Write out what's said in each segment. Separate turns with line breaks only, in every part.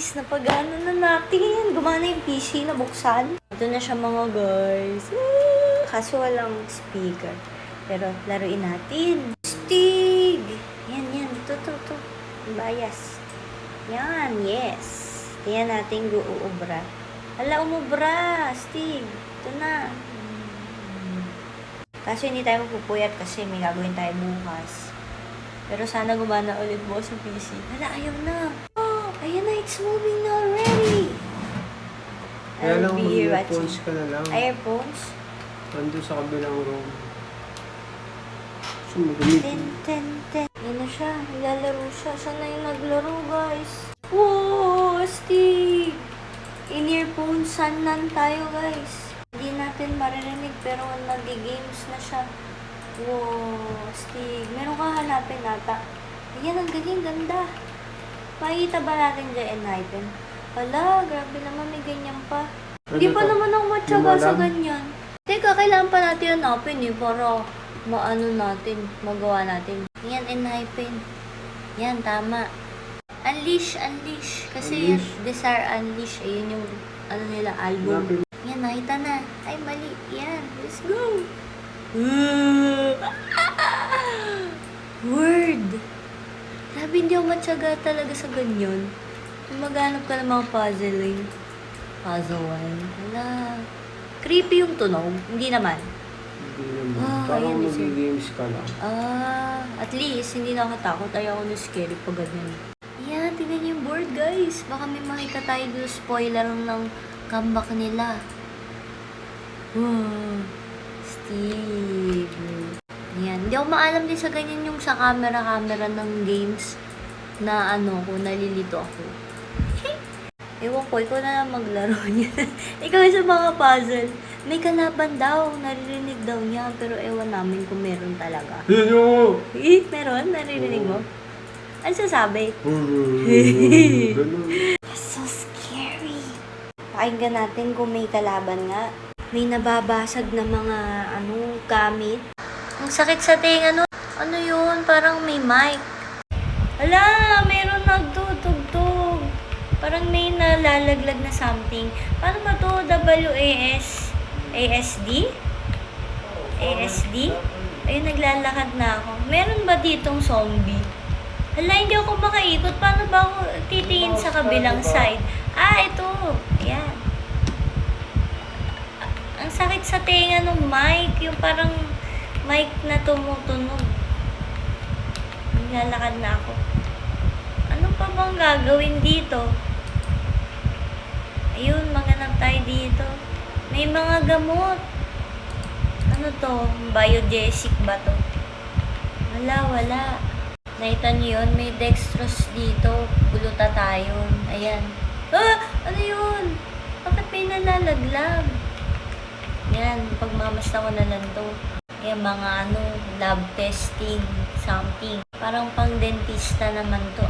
guys, napagana na natin. Gumana yung PC na buksan. Ito na siya mga guys. Kaso walang speaker. Pero laruin natin. Stig! Yan. Ito. Bias. Yan, yes. Tingnan natin uubra. Hala, umubra. Stig. Ito na. Kaso hindi tayo magpupuyat kasi may gagawin tayo bukas. Pero sana gumana ulit mo sa PC. Hala, ayaw na. Oh, ayan na. It's moving na already.
Kaya lang
I'll be
mag-earphones ka na lang.
Earphones?
Nandun sa kabilang room. So, magamitin.
Ten. Yan na siya. Naglalaro siya. Saan na yung naglaro, guys? Wow! Astig! In-earphones. Sanan tayo, guys. Hindi natin maririnig pero nag-games na siya. Wow! Astig. Meron ka hanapin nata. Ayan, ang galing. Ganda. Makikita ba natin dyan item? Hala, grabe naman. May ganyan pa. Hindi pa naman ako matyaga sa ganyan. Teka, kailangan pa natin hanapin para magawa natin. Yan, enhypen. Yan, tama. Unleash. Kasi
Unleash.
Desire Unleash. Ayun yung, nila, album. Yan, nakita na. Ay, mali. Yan, let's go. Word. Grabe, hindi ako matyaga talaga sa ganyan. Maghanap ka ng mga puzzle. Hala. Creepy yung tunog. Hindi naman.
Hindi naman.
Ah,
Parang
ayan,
mag-games ka lang.
At least, hindi nakatakot. Ayaw ko na scary pag ganyan. Yan, tingnan niyo yung board, guys. Baka may makita tayo doon spoiler ng comeback nila. Steve. Yan. Hindi ako maalam din sa ganyan yung sa camera ng games na kung nalilito ako. Ewan ko, ikaw na lang maglaro niya. Ikaw sa mga puzzle. May kalaban daw, naririnig daw niya, pero ewan namin kung meron talaga. Meron? Naririnig mo? Ano sasabi? So scary. Pakinggan natin kung may kalaban nga. May nababasag na mga, gamit. Ang sakit sa tinga, ano yun? Parang may mic. Hala, meron nagtutugtog. Parang may nalalaglag na something. Paano ba to? WAS? ASD? ASD? Ayun, naglalakad na ako. Meron ba ditong zombie? Hala, hindi ako makaikot. Paano ba ako titingin sa kabilang side? Ito. Ayan. Ang sakit sa tenga ng mic. Yung parang mic na tumutunog. Naglalakad na ako. Ano pa bang gagawin dito? Ayun, maghanap tayo dito. May mga gamot. Ano to? Biogesic ba to? Wala. Nakita niyo yun? May dextrose dito. Glutathione. Ayan. Ano yun? Bakit may nalalaglag? Yan, pagmamasta ko na lang to. Ayan, mga lab testing, something. Parang pang dentista naman to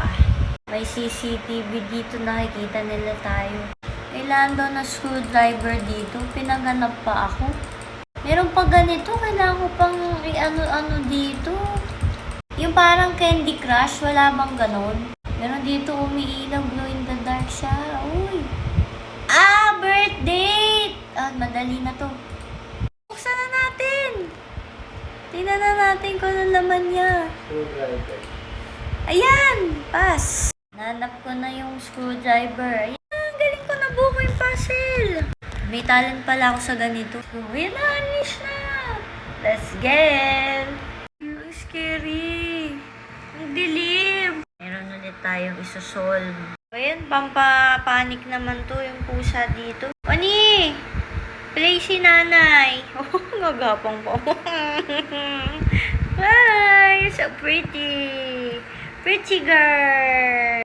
May CCTV dito, nakikita nila tayo. Kailangan daw na screwdriver dito. Pinaganap pa ako. Meron pa ganito. Kailangan ko pang ano dito. Yung parang Candy Crush. Wala bang ganon? Meron dito umiilaw. Glow in the dark siya. Uy. Birthday! Madali na to. Buksan na natin. Tingnan na natin kung ano laman niya. Ayan! Pass. Nanap ko na yung screwdriver. Ayan. Galing ko nabuo yung puzzle. May talent pala ako sa ganito. So, yan na, unleash na. Let's get. Ang scary. Ang dilim. Meron ulit tayong isosolve. Ayan, pampapanik naman to yung pusa dito. Oni! Play si nanay. Nagapang pa. Hi! So pretty. Pretty girl.